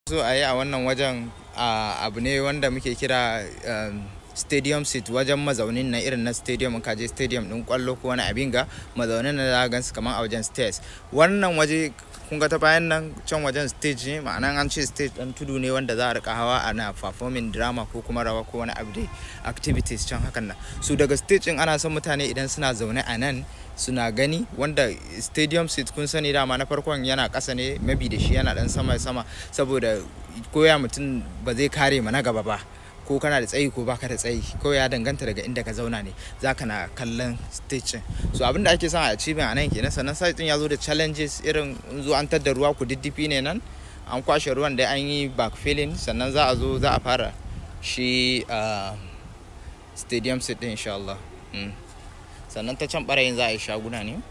So a yi a wannan wajen abu ne wanda muke kira stadium seat, wajen mazaunin na irin na stadium. Ka je stadium din kwallo ko wani abin ga mazaunin na za gansu kamar a wajen stairs. Wannan waje kun ga ta bayan nan can wajen stage ne, ma'ana an ce stage dan tudu ne wanda za a rika hawa ana performing drama ko kuma rawa ko wani abu dai activities can hakan nan. So daga stage din ana son mutane idan suna zaune a nan suna gani, wanda stadium seat kun sani dama na farkon yana ƙasa ne, maybe da shi yana dan sama saboda koya mutum ba zai kare ma na gaba ba, ko kana da tsayi ko baka da tsayi, ko ya danganta daga inda ka zauna ne zaka na kallon stage. So abinda ake son a achieve a nan kenan. Sannan site din ya zo da challenges irin zo an tadda ruwa ku diddifi ne nan, an kwashe ruwan da an yi backfilling, sannan za a fara shi stadium seat din insha Allah. Sannan ta can ɓarayin za a yi shaguna ne.